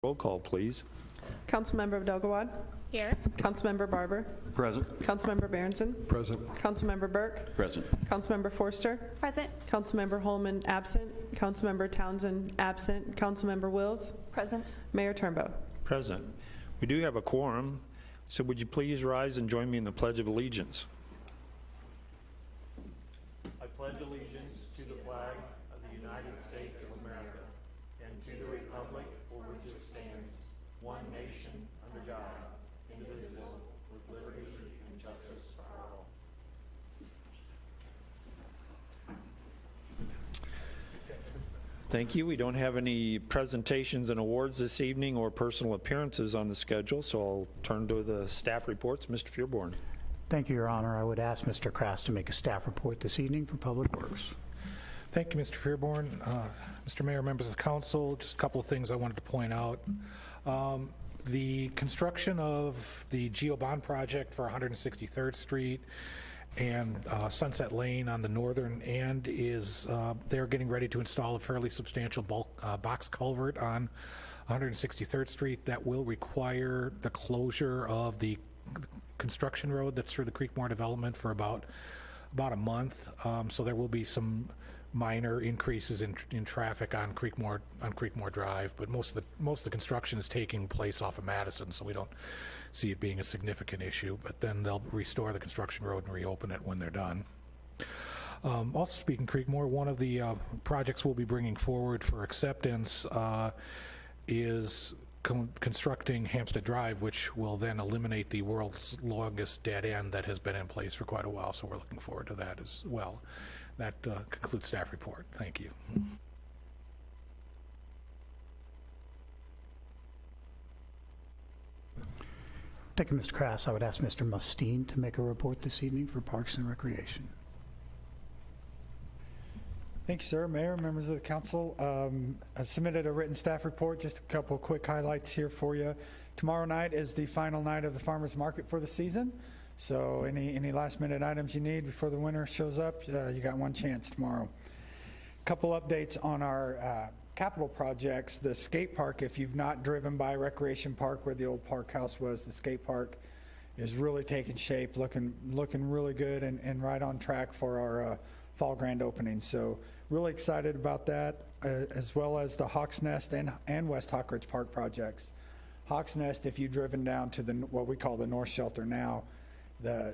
Roll call, please. Councilmember Abdelgawad. Here. Councilmember Barber. Present. Councilmember Berenson. Present. Councilmember Burke. Present. Councilmember Forster. Present. Councilmember Holman absent. Councilmember Townsend absent. Councilmember Wills. Present. Mayor Turnbow. Present. We do have a quorum, so would you please rise and join me in the Pledge of Allegiance? I pledge allegiance to the flag of the United States of America and to the republic for which it stands, one nation, under God, indivisible, with liberty and justice for all. Thank you. We don't have any presentations and awards this evening or personal appearances on the schedule, so I'll turn to the staff reports. Mr. Fearborn. Thank you, Your Honor. I would ask Mr. Krass to make a staff report this evening for Public Works. Thank you, Mr. Fearborn. Mr. Mayor, members of the council, just a couple of things I wanted to point out. The construction of the Geo Bond project for 163rd Street and Sunset Lane on the northern end is, they're getting ready to install a fairly substantial box culvert on 163rd Street that will require the closure of the construction road that's through the Creekmore development for about a month. So there will be some minor increases in traffic on Creekmore Drive, but most of the construction is taking place off of Madison, so we don't see it being a significant issue. But then they'll restore the construction road and reopen it when they're done. Also speaking Creekmore, one of the projects we'll be bringing forward for acceptance is constructing Hampstead Drive, which will then eliminate the world's longest dead end that has been in place for quite a while, so we're looking forward to that as well. That concludes staff report. Thank you. Thank you, Mr. Krass. I would ask Mr. Mustine to make a report this evening for Parks and Recreation. Thank you, sir. Mayor, members of the council. I submitted a written staff report, just a couple of quick highlights here for you. Tomorrow night is the final night of the farmers market for the season. So any last minute items you need before the winter shows up, you got one chance tomorrow. Couple updates on our capital projects. The skate park, if you've not driven by Recreation Park where the old park house was, the skate park is really taking shape, looking really good and right on track for our fall grand opening. So really excited about that, as well as the Hawks Nest and West Hawk Ridge Park projects. Hawks Nest, if you've driven down to what we call the North Shelter now,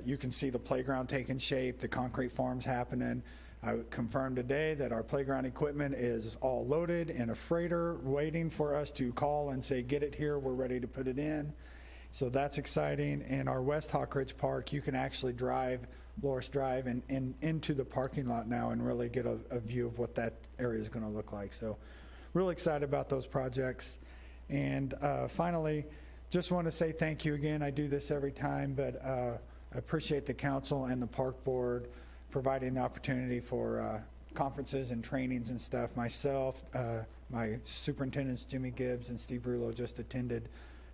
you can see the playground taking shape, the concrete forms happening. I confirmed today that our playground equipment is all loaded in a freighter waiting for us to call and say, get it here, we're ready to put it in. So that's exciting. And our West Hawk Ridge Park, you can actually drive Loris Drive and into the parking lot now and really get a view of what that area is going to look like. So really excited about those projects. And finally, just want to say thank you again. I do this every time, but I appreciate the council and the park board providing the opportunity for conferences and trainings and stuff. Myself, my superintendents Jimmy Gibbs and Steve Rulo just attended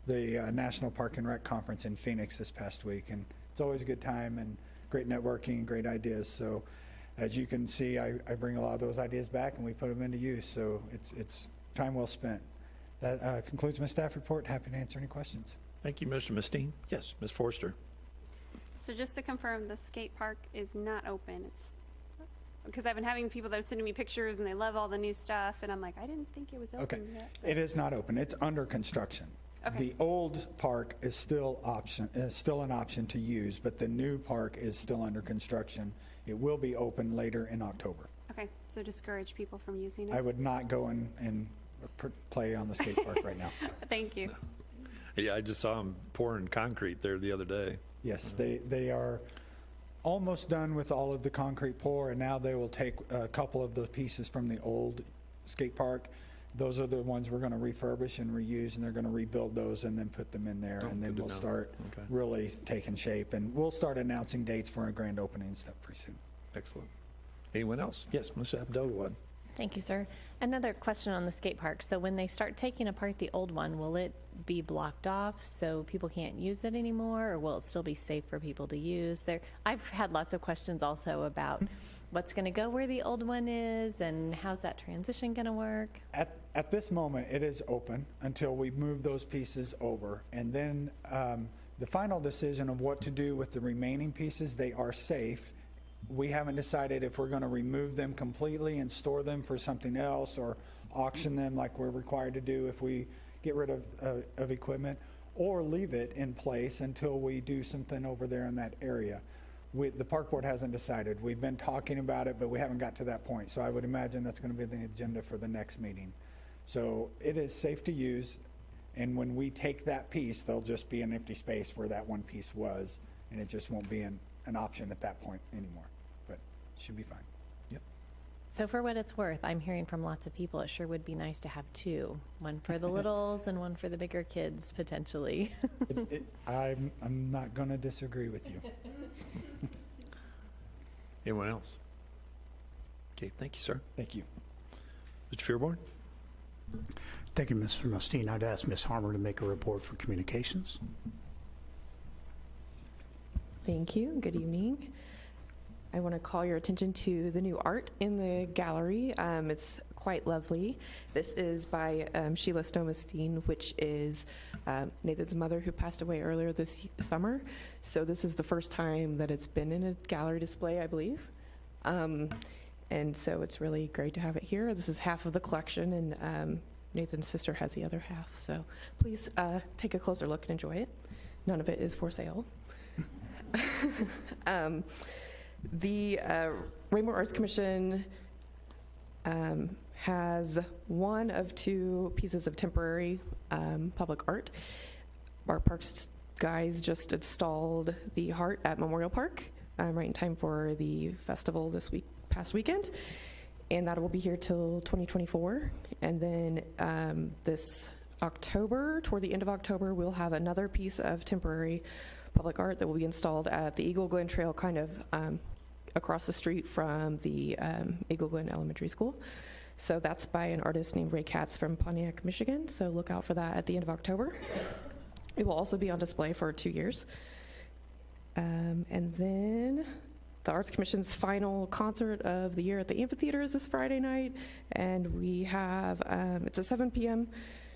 the National Park and Rec Conference in Phoenix this past week, and it's always a good time and great networking and great ideas. So as you can see, I bring a lot of those ideas back and we put them into use, so it's time well spent. That concludes my staff report. Happy to answer any questions. Thank you, Mr. Mustine. Yes, Ms. Forster. So just to confirm, the skate park is not open. It's because I've been having people that are sending me pictures and they love all the new stuff, and I'm like, I didn't think it was open Okay, yet. it is not open. It's under construction. Okay. The old park is still an option to use, but the new park is still under construction. It will be open later in October. Okay, so discourage people from using it. I would not go and play on the skate park right now. Thank you. Yeah, I just saw them pouring concrete there the other day. Yes, they are almost done with all of the concrete pour, and now they will take a couple of the pieces from the old skate park. Those are the ones we're going to refurbish and reuse, and they're going to rebuild those and then put them in there, and then we'll start really taking shape. And we'll start announcing dates for a grand opening and stuff pretty soon. Excellent. Anyone else? Yes, Ms. Abdelgawad. Thank you, sir. Another question on the skate park. So when they start taking apart the old one, will it be blocked off so people can't use it anymore, or will it still be safe for people to use? I've had lots of questions also about what's going to go where the old one is, and how's that transition going to work? At this moment, it is open until we move those pieces over. And then the final decision of what to do with the remaining pieces, they are safe. We haven't decided if we're going to remove them completely and store them for something else or auction them like we're required to do if we get rid of equipment, or leave it in place until we do something over there in that area. The park board hasn't decided. We've been talking about it, but we haven't got to that point. So I would imagine that's going to be the agenda for the next meeting. So it is safe to use, and when we take that piece, there'll just be an empty space where that one piece was, and it just won't be an option at that point anymore. But it should be fine. So for what it's worth, I'm hearing from lots of people, it sure would be nice to have two, one for the littles and one for the bigger kids, potentially. I'm not going to disagree with you. Anyone else? Okay, thank you, sir. Thank you. Mr. Fearborn? Thank you, Mr. Musteen. I'd ask Ms. Harmer to make a report for communications. Thank you. Good evening. I want to call your attention to the new art in the gallery. It's quite lovely. This is by Sheila Stomestein, which is Nathan's mother, who passed away earlier this summer. So this is the first time that it's been in a gallery display, I believe. And so it's really great to have it here. This is half of the collection, and Nathan's sister has the other half. So please take a closer look and enjoy it. None of it is for sale. The Rainbow Arts Commission has one of two pieces of temporary public art. Our parks guys just installed the Heart at Memorial Park right in time for the festival this past weekend, and that will be here till 2024. And then this October, toward the end of October, we'll have another piece of temporary public art that will be installed at the Eagle Glen Trail, kind of across the street from the Eagle Glen Elementary School. So that's by an artist named Ray Katz from Pontiac, Michigan. So look out for that at the end of October. It will also be on display for 2 years. And then the Arts Commission's final concert of the year at the amphitheater is this Friday night. And we have, it's at 7 p.m.,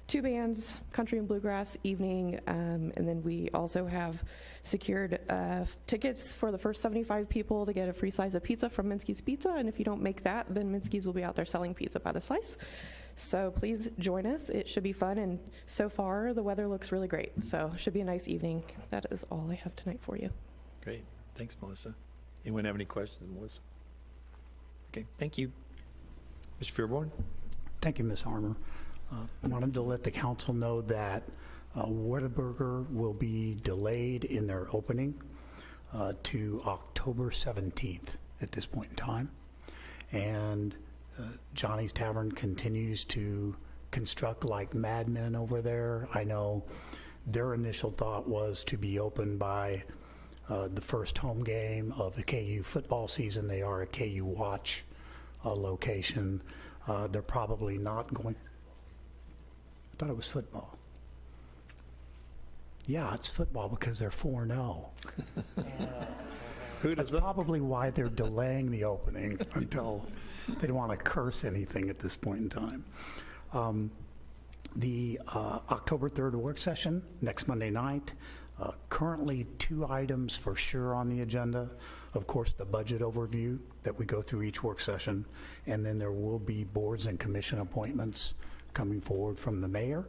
2 bands, country and bluegrass evening, and then we also have secured tickets for the first 75 people to get a free slice of pizza from Minsky's Pizza, and if you don't make that, then Minsky's will be out there selling pizza by the slice. So please join us. It should be fun, and so far the weather looks really great, so it should be a nice evening. That is all I have tonight for you. Great. Thanks, Melissa. Anyone have any questions, Melissa? Okay, thank you. Mr. Fearborn? Thank you, Ms. Harmer. Wanted to let the council know that Whataburger will be delayed in their opening to October 17th at this point in time. And Johnny's Tavern continues to construct like madmen over there. I know their initial thought was to be open by the first home game of the KU football season. They are a KU Watch location. They're probably not going... I thought it was football. Yeah, it's football because they're 4-0. That's probably why they're delaying the opening until they don't want to curse anything at this point in time. The October 3rd work session, next Monday night. Currently 2 items for sure on the agenda. Of course, the budget overview that we go through each work session, and then there will be boards and commission appointments coming forward from the mayor.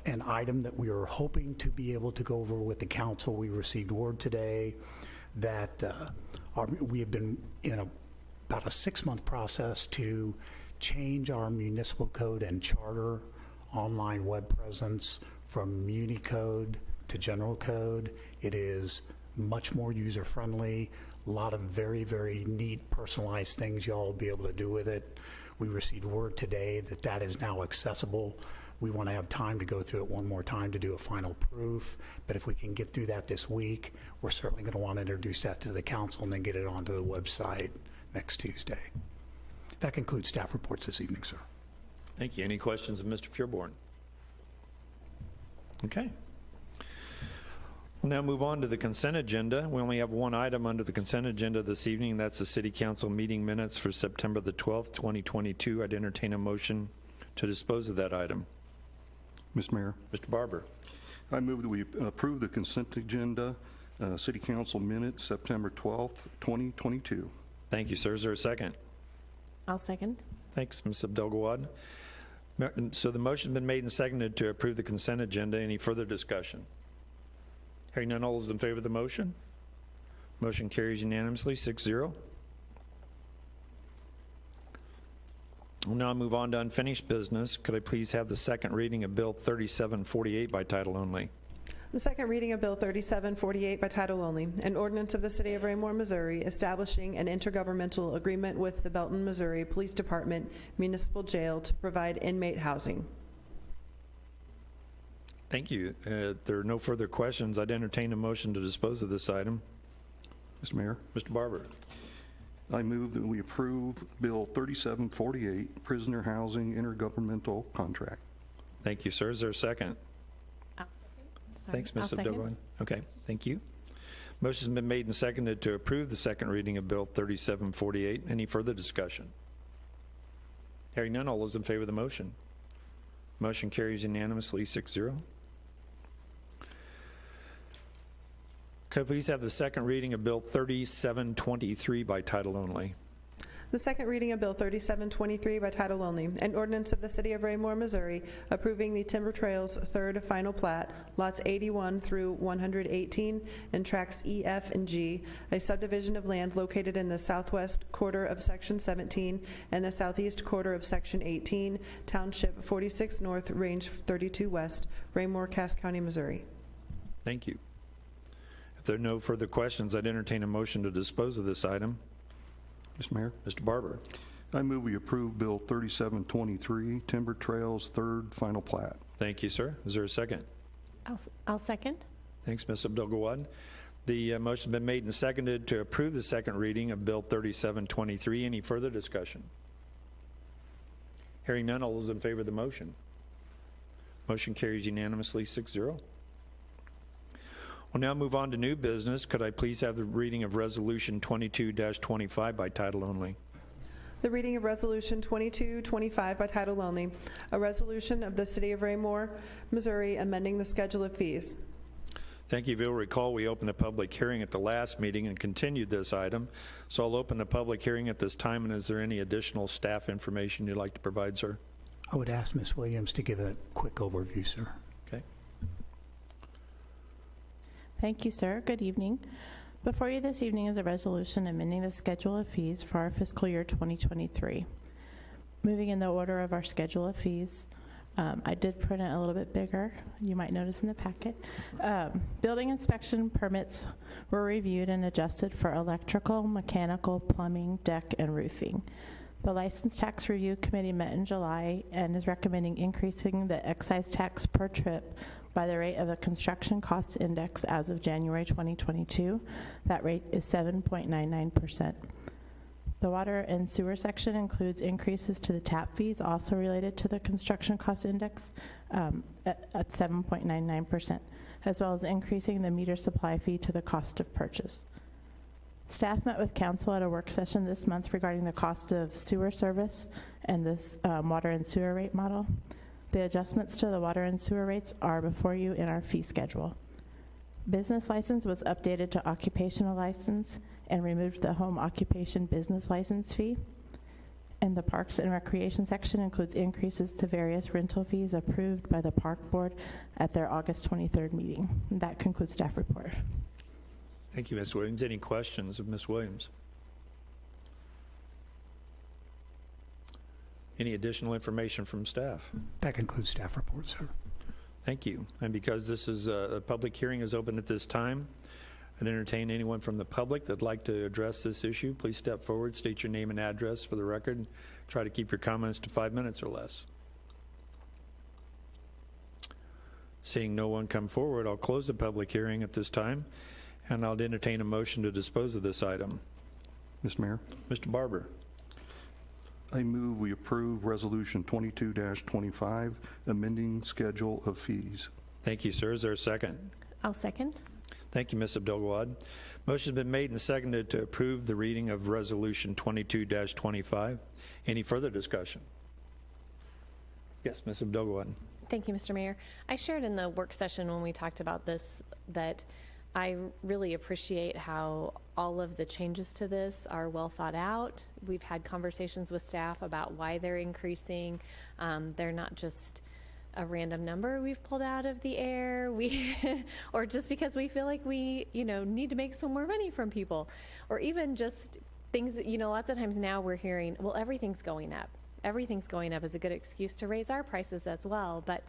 An item that we are hoping to be able to go over with the council, we received word today that we have been in about a 6-month process to change our municipal code and charter online web presence from Municode to general code. It is much more user-friendly, a lot of very, very neat personalized things y'all will be able to do with it. We received word today that that is now accessible. We want to have time to go through it one more time to do a final proof, but if we can get through that this week, we're certainly going to want to introduce that to the council and then get it onto the website next Tuesday. That concludes staff reports this evening, sir. Thank you. Any questions of Mr. Fearborn? Okay. We'll now move on to the consent agenda. We only have one item under the consent agenda this evening. That's the City Council meeting minutes for September the 12th, 2022. I'd entertain a motion to dispose of that item. Mr. Mayor, Mr. Barber. I move that we approve the consent agenda, City Council minutes, September 12th, 2022. Thank you, sir. Is there a second? I'll second. Thanks, Ms. Abdelgawad. So the motion's been made and seconded to approve the consent agenda. Any further discussion? Hearing none, all those in favor of the motion? Motion carries unanimously, 6-0. We'll now move on to unfinished business. Could I please have the second reading of Bill 3748 by title only? The second reading of Bill 3748 by title only, an ordinance of the City of Raymore, Missouri, establishing an intergovernmental agreement with the Belton, Missouri Police Department Municipal Jail to provide inmate housing. Thank you. If there are no further questions, I'd entertain a motion to dispose of this item. Mr. Mayor, Mr. Barber. I move that we approve Bill 3748, prisoner housing intergovernmental contract. Thank you, sir. Is there a second? Sorry, Thanks, Ms. I'll second. Abdelgawad. Okay, thank you. Motion's been made and seconded to approve the second reading of Bill 3748. Any further discussion? Hearing none, all those in favor of the motion? Motion carries unanimously, 6-0. Could I please have the second reading of Bill 3723 by title only? The second reading of Bill 3723 by title only, an ordinance of the City of Raymore, Missouri, approving the Timber Trails third final plat, lots 81 through 118, and tracts E, F, and G, a subdivision of land located in the southwest quarter of Section 17 and the southeast quarter of Section 18, Township 46 North, Range 32 West, Raymore, Cass County, Missouri. Thank you. If there are no further questions, I'd entertain a motion to dispose of this item. Mr. Mayor, Mr. Barber. I move we approve Bill 3723, Timber Trails third final plat. Thank you, sir. Is there a second? I'll second. Thanks, Ms. Abdelgawad. The motion's been made and seconded to approve the second reading of Bill 3723. Any further discussion? Hearing none, all those in favor of the motion? Motion carries unanimously, 6-0. We'll now move on to new business. Could I please have the reading of Resolution 22-25 by title only? The reading of Resolution 2225 by title only, a resolution of the City of Raymore, Missouri, amending the schedule of fees. Thank you. If you'll recall, we opened the public hearing at the last meeting and continued this item. So I'll open the public hearing at this time, and is there any additional staff information you'd like to provide, sir? I would ask Ms. Williams to give a quick overview, sir. Okay. Thank you, sir. Good evening. Before you this evening is a resolution amending the schedule of fees for our fiscal year 2023. Moving in the order of our schedule of fees, I did print it a little bit bigger. You might notice in the packet. Building inspection permits were reviewed and adjusted for electrical, mechanical, plumbing, deck, and roofing. The License Tax Review Committee met in July and is recommending increasing the excise tax per trip by the rate of the Construction Cost Index as of January 2022. That rate is 7.99%. The water and sewer section includes increases to the tap fees also related to the Construction Cost Index at 7.99%, as well as increasing the meter supply fee to the cost of purchase. Staff met with council at a work session this month regarding the cost of sewer service and this water and sewer rate model. The adjustments to the water and sewer rates are before you in our fee schedule. Business license was updated to occupational license and removed the home occupation business license fee. And the Parks and Recreation section includes increases to various rental fees approved by the Park Board at their August 23rd meeting. And that concludes staff report. Thank you, Ms. Williams. Any questions of Ms. Williams? Any additional information from staff? That concludes staff report, sir. Thank you. And because this is a public hearing is open at this time, I'd entertain anyone from the public that'd like to address this issue. Please step forward, state your name and address for the record. Try to keep your comments to 5 minutes or less. Seeing no one come forward, I'll close the public hearing at this time, and I'll entertain a motion to dispose of this item. Mr. Mayor, Mr. Barber. I move we approve Resolution 22-25, amending schedule of fees. Thank you, sir. Is there a second? I'll second. Thank you, Ms. Abdul-Gawad. Motion's been made and seconded to approve the reading of Resolution 22-25. Any further discussion? Yes, Ms. Abdul-Gawad. Thank you, Mr. Mayor. I shared in the work session when we talked about this that I really appreciate how all of the changes to this are well thought out. We've had conversations with staff about why they're increasing. They're not just a random number we've pulled out of the air, or just because we feel like we, need to make some more money from people, or even just things that, lots of times now we're hearing, well, everything's going up. Everything's going up is a good excuse to raise our prices as well. But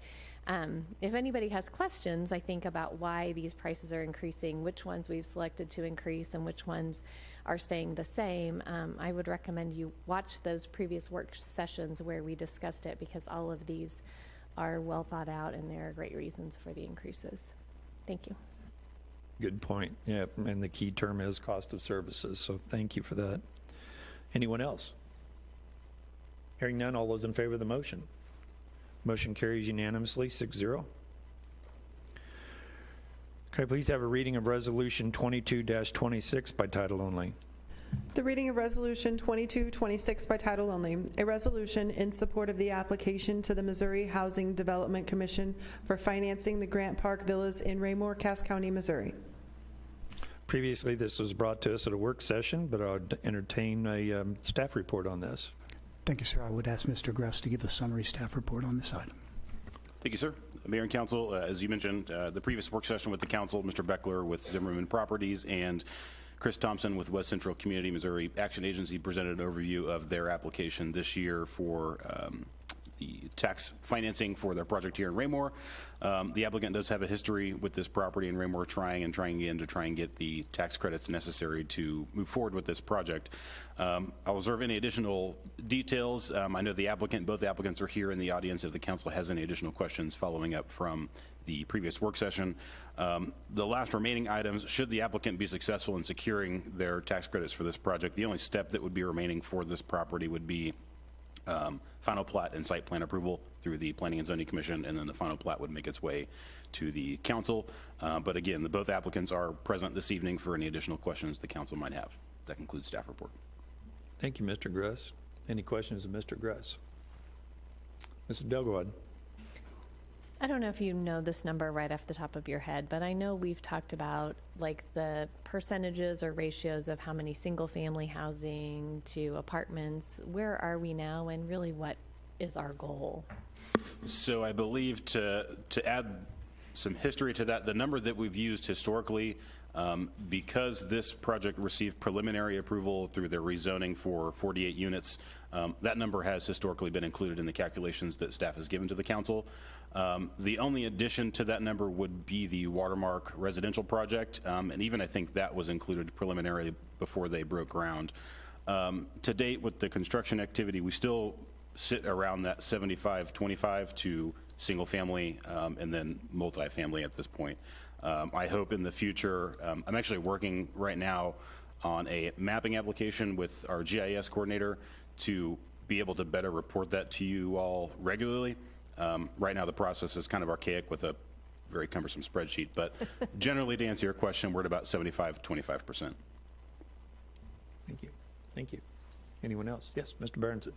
if anybody has questions, I think, about why these prices are increasing, which ones we've selected to increase and which ones are staying the same, I would recommend you watch those previous work sessions where we discussed it, because all of these are well thought out and there are great reasons for the increases. Thank you. Good point. Yeah, and the key term is cost of services, so thank you for that. Anyone else? Hearing none, all those in favor of the motion? Motion carries unanimously, 6-0. Could I please have a reading of Resolution 22-26 by title only? The reading of Resolution 2226 by title only, a resolution in support of the application to the Missouri Housing Development Commission for financing the Grant Park Villas in Raymore, Cass County, Missouri. Previously, this was brought to us at a work session, but I'll entertain a staff report on this. Thank you, sir. I would ask Mr. Gress to give a summary staff report on this item. Thank you, sir. Mayor and Council, as you mentioned, the previous work session with the Council, Mr. Beckler with Zimmerman Properties and Chris Thompson with West Central Community Missouri Action Agency presented an overview of their application this year for the tax financing for their project here in Raymore. The applicant does have a history with this property in Raymore, trying again to try and get the tax credits necessary to move forward with this project. I'll reserve any additional details. I know both the applicants are here in the audience if the council has any additional questions following up from the previous work session. The last remaining items, should the applicant be successful in securing their tax credits for this project, the only step that would be remaining for this property would be final plat and site plan approval through the Planning and Zoning Commission, and then the final plat would make its way to the council. But again, both applicants are present this evening for any additional questions the council might have. That concludes staff report. Thank you, Mr. Gress. Any questions of Mr. Gress? Mr. Abdul-Gawad. I don't know if you know this number right off the top of your head, but I know we've talked about like the percentages or ratios of how many single-family housing to apartments. Where are we now, and really what is our goal? So I believe to add some history to that, the number that we've used historically, because this project received preliminary approval through their rezoning for 48 units, that number has historically been included in the calculations that staff has given to the council. The only addition to that number would be the Watermark residential project, and even I think that was included preliminarily before they broke ground. To date, with the construction activity, we still sit around that 75-25 to single family and then multifamily at this point. I hope in the future, I'm actually working right now on a mapping application with our GIS coordinator to be able to better report that to you all regularly. Right now the process is kind of archaic with a very cumbersome spreadsheet, but generally, to answer your question, we're at about 75-25%. Thank you. Thank you. Anyone else? Yes, Mr. Berenson.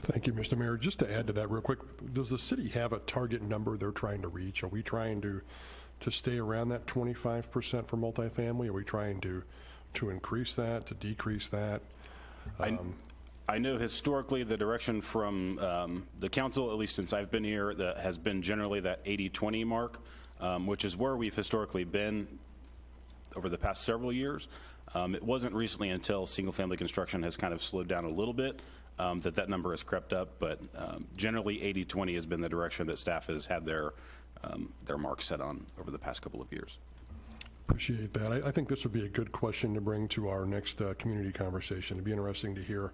Thank you, Mr. Mayor. Just to add to that real quick, does the city have a target number they're trying to reach? Are we trying to stay around that 25% for multifamily? Are we trying to increase that, to decrease that? I know historically the direction from the council, at least since I've been here, that has been generally that 80-20 mark, which is where we've historically been over the past several years. It wasn't recently until single-family construction has kind of slowed down a little bit that number has crept up, but generally 80-20 has been the direction that staff has had their mark set on over the past couple of years. Appreciate that. I think this would be a good question to bring to our next community conversation. It'd be interesting to hear.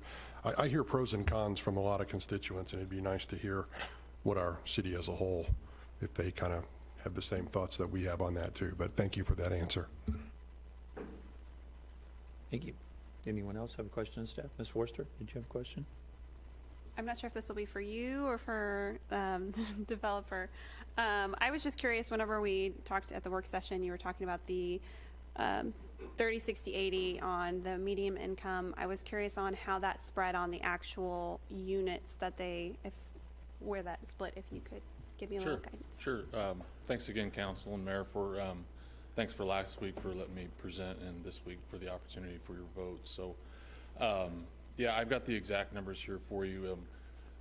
I hear pros and cons from a lot of constituents, and it'd be nice to hear what our city as a whole, if they kind of have the same thoughts that we have on that too. But thank you for that answer. Thank you. Anyone else have a question of staff? Ms. Forster, did you have a question? I'm not sure if this will be for you or for the developer. I was just curious, whenever we talked at the work session, you were talking about the 30, 60, 80 on the medium income. I was curious on how that spread on the actual units that where that split, if you could give me a little guidance. Sure. Thanks again, Council and Mayor, thanks for last week for letting me present, and this week for the opportunity for your vote. So, yeah, I've got the exact numbers here for you.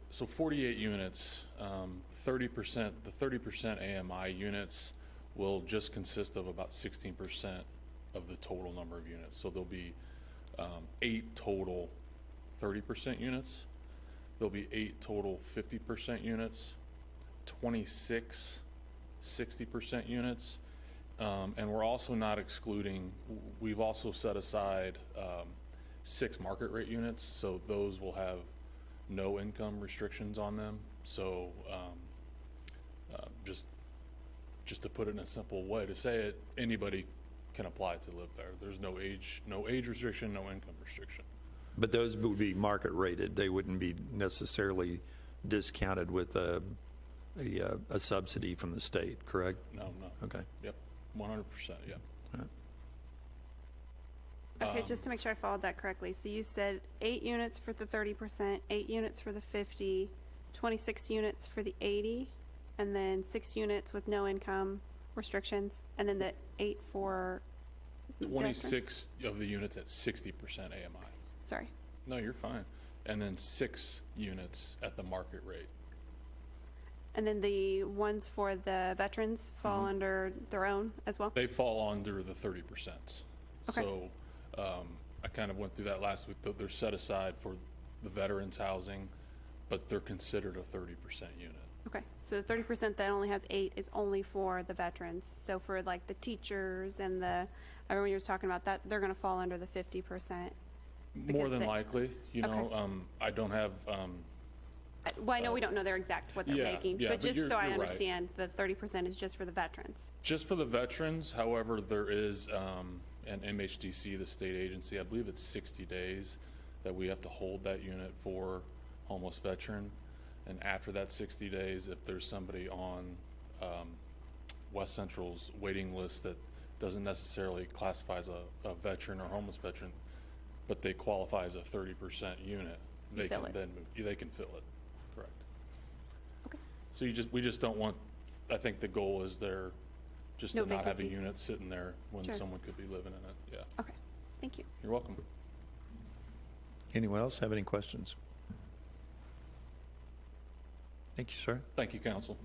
So 48 units, 30%, the 30% AMI units will just consist of about 16% of the total number of units. So there'll be 8 total 30% units. There'll be 8 total 50% units, 26 60% units. And we're also not excluding, we've also set aside 6 market rate units. So those will have no income restrictions on them. So just to put it in a simple way to say it, anybody can apply to live there. There's no age restriction, no income restriction. But those would be market rated. They wouldn't be necessarily discounted with a subsidy from the state, correct? No. Okay. Yep, 100%, yep. All right. Okay, just to make sure I followed that correctly. So you said 8 units for the 30%, 8 units for the 50, 26 units for the 80, and then 6 units with no income restrictions, and then the 8 for 26 of the units at 60% AMI. Sorry. No, you're fine. And then 6 units at the market rate. And then the ones for the veterans fall under their own as well? They fall under the 30%. Okay. So I kind of went through that last week. They're set aside for the veterans housing, but they're considered a 30% unit. Okay, so the 30% that only has 8 is only for the veterans. So for like the teachers and I remember you were talking about that, they're going to fall under the 50%. More than likely, you know, Okay. I don't have, Well, I know we don't know their exact what they're yeah, making, yeah, but but just you're so I right. understand, the 30% is just for the veterans. just for the veterans. However, there is an MHDC, the state agency, I believe it's 60 days that we have to hold that unit for homeless veteran. And after that 60 days, if there's somebody on West Central's waiting list that doesn't necessarily classify as a veteran or homeless veteran, but they qualify as a 30% unit, You they fill can it. then move, they can fill it, correct. Okay. So we just don't want, I think the goal is there, just No to not have a vacancies. unit sitting there when Sure. someone could be living in it, yeah. Okay, thank you. You're welcome. Anyone else have any questions? Thank you, sir. Thank you, council.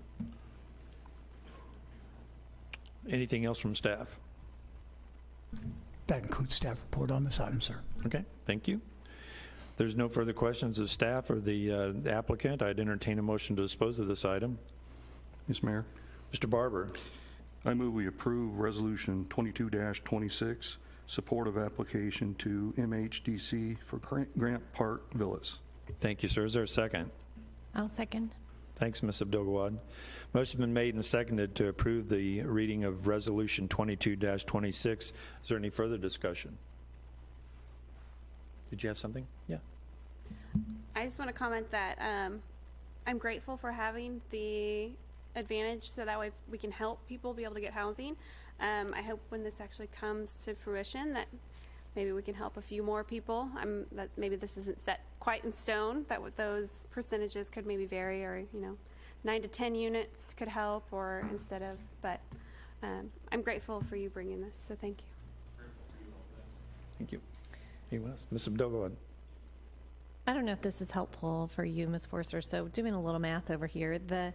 Anything else from staff? That includes staff report on this item, sir. Okay, thank you. There's no further questions of staff or the applicant. I'd entertain a motion to dispose of this item. Yes, Mayor. Mr. Barber, I move we approve Resolution 22-26, support of application to MHDC for Grant Park Villas. thank you, sir. Is there a second? I'll second. Thanks, Ms. Abdul-Gawad. Motion's been made and seconded to approve the reading of Resolution 22-26. Is there any further discussion? Did you have something? Yeah. I just want to comment that I'm grateful for having the advantage so that way we can help people be able to get housing. I hope when this actually comes to fruition that maybe we can help a few more people. That maybe this isn't set quite in stone, that what those percentages could maybe vary, or 9 to 10 units could help, or instead of, but I'm grateful for you bringing this, so thank you. Thank you. Anyone else? Ms. Abdul-Gawad. I don't know if this is helpful for you, Ms. Forster. So doing a little math over here, the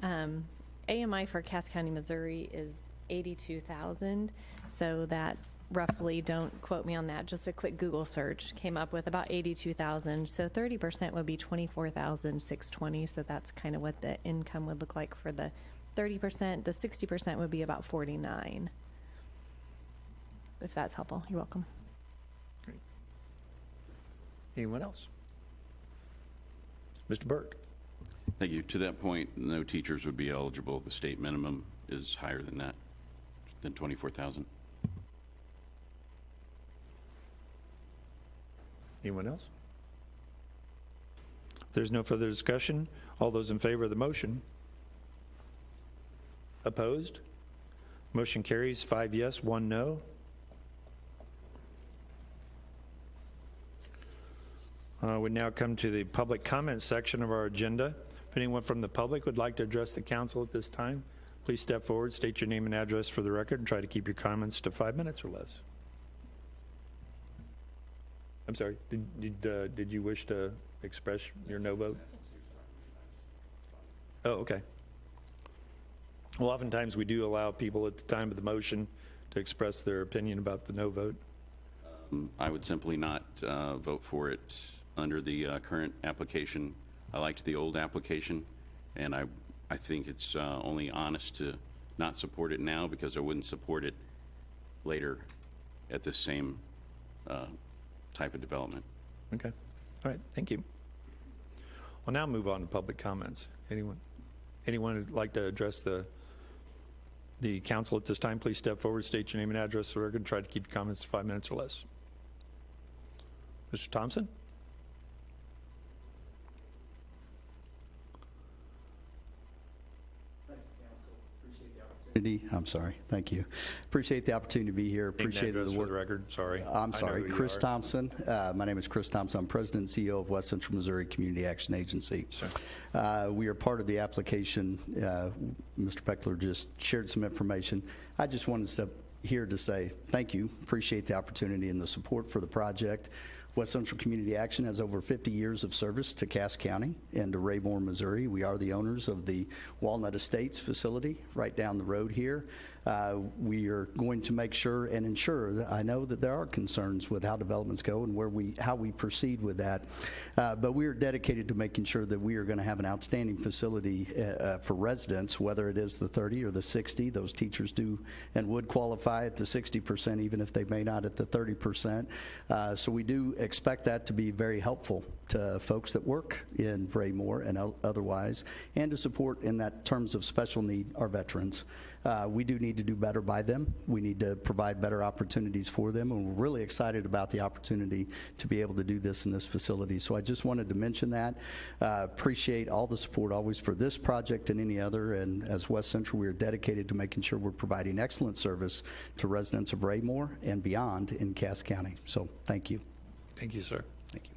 AMI for Cass County, Missouri is 82,000. So that roughly, don't quote me on that, just a quick Google search came up with about 82,000. So 30% would be 24,620. So that's kind of what the income would look like for the 30%. The 60% would be about 49. If that's helpful, you're welcome. Anyone else? Mr. Burke. Thank you. To that point, no teachers would be eligible. The state minimum is higher than that, than 24,000. Anyone else? If there's no further discussion, all those in favor of the motion? Opposed? Motion carries 5 yes, 1 no. We now come to the public comment section of our agenda. If anyone from the public would like to address the council at this time, please step forward, state your name and address for the record, and try to keep your comments to 5 minutes or less. I'm sorry, did you wish to express your no vote? Oh, okay. Well, oftentimes we do allow people at the time of the motion to express their opinion about the no vote. I would simply not vote for it under the current application. I liked the old application, and I think it's only honest to not support it now because I wouldn't support it later at the same type of development. Okay. All right. Thank you. We'll now move on to public comments. Anyone who'd like to address the council at this time, please step forward, state your name and address for the record, and try to keep your comments to 5 minutes or less. Mr. Thompson? I'm sorry. Thank you. Appreciate the opportunity to be here. Appreciate the the work. for the record. Sorry. I'm sorry. Chris Thompson. My name is Chris Thompson. I'm President and CEO of West Central Missouri Community Action Agency. We are part of the application. Mr. Beckler just shared some information. I just wanted to step here to say thank you. Appreciate the opportunity and the support for the project. West Central Community Action has over 50 years of service to Cass County and to Raymore, Missouri. We are the owners of the Walnut Estates facility right down the road here. We are going to make sure and ensure that I know that there are concerns with how developments go and how we proceed with that. But we are dedicated to making sure that we are going to have an outstanding facility for residents, whether it is the 30 or the 60. Those teachers do and would qualify at the 60%, even if they may not at the 30%. So we do expect that to be very helpful to folks that work in Raymore and otherwise, and to support in that terms of special need our veterans. We do need to do better by them. We need to provide better opportunities for them, and we're really excited about the opportunity to be able to do this in this facility. So I just wanted to mention that. Appreciate all the support always for this project and any other, and as West Central, we are dedicated to making sure we're providing excellent service to residents of Raymore and beyond in Cass County. So thank you. Thank you, sir. Thank you.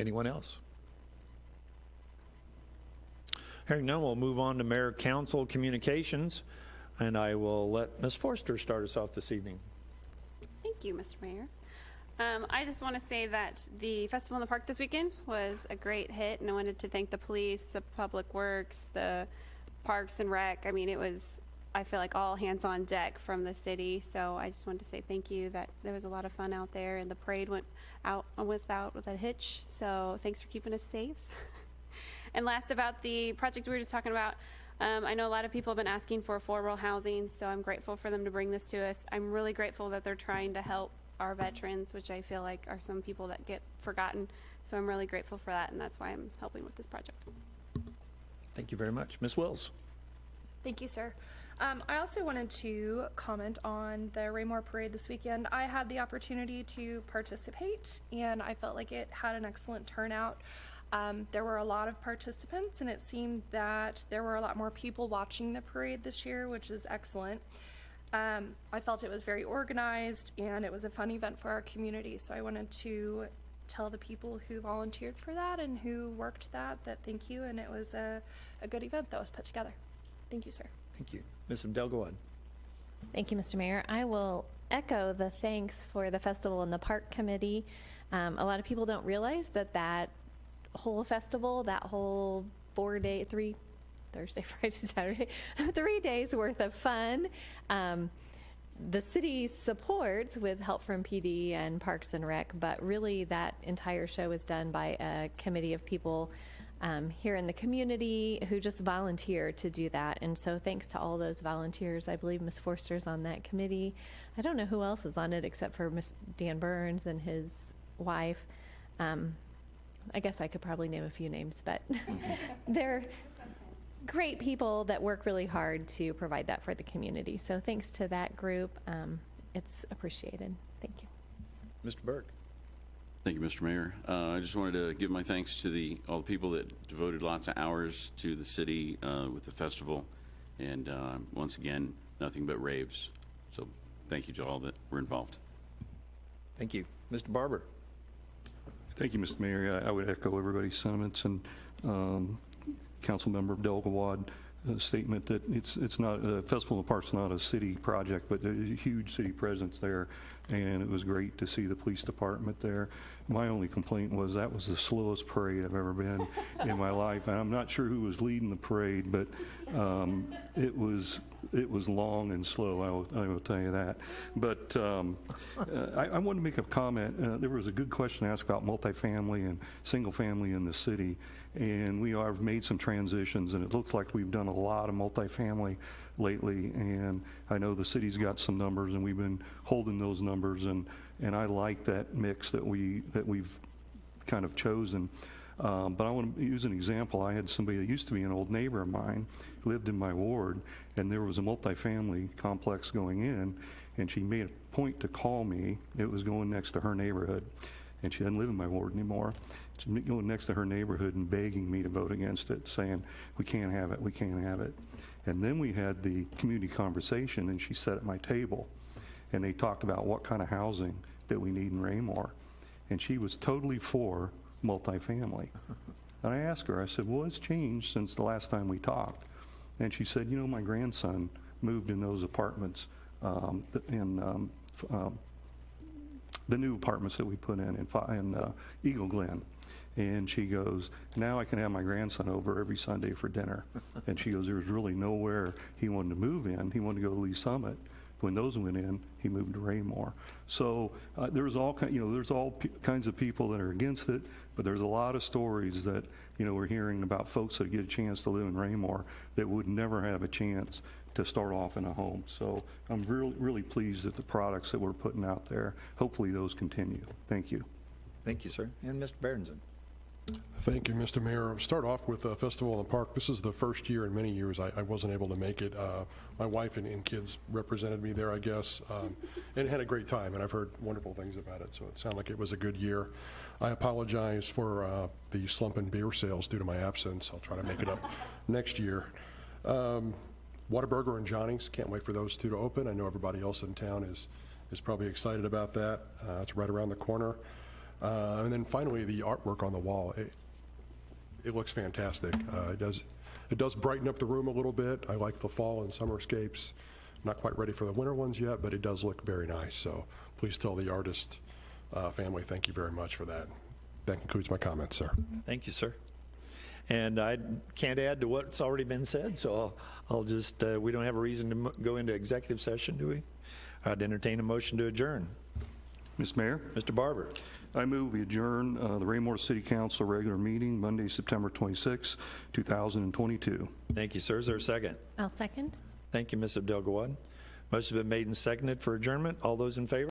Anyone else? Hearing none, we'll move on to Mayor Council Communications, and I will let Ms. Forster start us off this evening. Thank you, Mr. Mayor. I just want to say that the Festival in the Park this weekend was a great hit, and I wanted to thank the police, the Public Works, the Parks and Rec. I mean, it was, I feel like, all hands on deck from the city, so I just wanted to say thank you, that there was a lot of fun out there, and the parade went out without a hitch, so thanks for keeping us safe. And last, about the project we were just talking about, I know a lot of people have been asking for affordable housing, so I'm grateful for them to bring this to us. I'm really grateful that they're trying to help our veterans, which I feel like are some people that get forgotten. So I'm really grateful for that, and that's why I'm helping with this project. Thank you very much. Ms. Wills. Thank you, sir. I also wanted to comment on the Raymore Parade this weekend. I had the opportunity to participate, and I felt like it had an excellent turnout. There were a lot of participants, and it seemed that there were a lot more people watching the parade this year, which is excellent. I felt it was very organized, and it was a fun event for our community, so I wanted to tell the people who volunteered for that and who worked that thank you, and it was a good event that was put together. Thank you, sir. Thank you. Ms. Abdelgawad. Thank you, Mr. Mayor. I will echo the thanks for the Festival in the Park Committee. A lot of people don't realize that whole festival, that whole 4 day, Thursday, Friday, Saturday, 3 days worth of fun. The city supports with help from PD and Parks and Rec, but really that entire show is done by a committee of people here in the community who just volunteer to do that. And so thanks to all those volunteers. I believe Ms. Forster's on that committee. I don't know who else is on it except for Dan Burns and his wife. I guess I could probably name a few names, but they're great people that work really hard to provide that for the community. So thanks to that group. It's appreciated. Thank you. Mr. Burke. Thank you, Mr. Mayor. I just wanted to give my thanks to all the people that devoted lots of hours to the city with the festival. And once again, nothing but raves. So thank you to all that were involved. Thank you. Mr. Barber. Thank you, Mr. Mayor. I would echo everybody's sentiments and Councilmember Delgawad statement that it's not, Festival in the Park's not a city project, but there's a huge city presence there, and it was great to see the police department there. My only complaint was that was the slowest parade I've ever been in my life, and I'm not sure who was leading the parade, but it was long and slow, I will tell you that. But I wanted to make a comment. There was a good question asked about multifamily and single family in the city, and we have made some transitions, and it looks like we've done a lot of multifamily lately, and I know the city's got some numbers, and we've been holding those numbers, and I like that mix that we've kind of chosen. But I want to use an example. I had somebody that used to be an old neighbor of mine, lived in my ward, and there was a multifamily complex going in, and she made a point to call me. It was going next to her neighborhood, and she doesn't live in my ward anymore. She's going next to her neighborhood and begging me to vote against it, saying, we can't have it, we can't have it. And then we had the community conversation, and she sat at my table, and they talked about what kind of housing that we need in Raymore. And she was totally for multifamily. And I asked her, I said, well, what's changed since the last time we talked? And she said, you know, my grandson moved in those apartments, in the new apartments that we put in Eagle Glen. And she goes, now I can have my grandson over every Sunday for dinner. And she goes, there was really nowhere he wanted to move in. He wanted to go to Lee Summit. When those went in, he moved to Raymore. So there's all kinds of people that are against it, but there's a lot of stories that we're hearing about folks that get a chance to live in Raymore that would never have a chance to start off in a home. So I'm really pleased at the products that we're putting out there. Hopefully those continue. Thank you. Thank you, sir. And Mr. Berenson. Thank you, Mr. Mayor. I'll start off with Festival in the Park. This is the first year in many years I wasn't able to make it. My wife and kids represented me there, I guess, and had a great time, and I've heard wonderful things about it, so it sounded like it was a good year. I apologize for the slump in beer sales due to my absence. I'll try to make it up next year. Whataburger and Johnny's, can't wait for those two to open. I know everybody else in town is probably excited about that. It's right around the corner. And then finally, the artwork on the wall. It looks fantastic. It does brighten up the room a little bit. I like the fall and summerscapes. Not quite ready for the winter ones yet, but it does look very nice. So please tell the artist family thank you very much for that. That concludes my comments, sir. Thank you, sir. And I can't add to what's already been said, so I'll just, we don't have a reason to go into executive session, do we? I'd entertain a motion to adjourn. Mr. Mayor? Mr. Barber. I move we adjourn the Raymore City Council regular meeting Monday, September 26, 2022. Thank you, sir. Is there a second? I'll second. Thank you, Ms. Abdel-Gawad. Motion has been made and seconded for adjournment. All those in favor?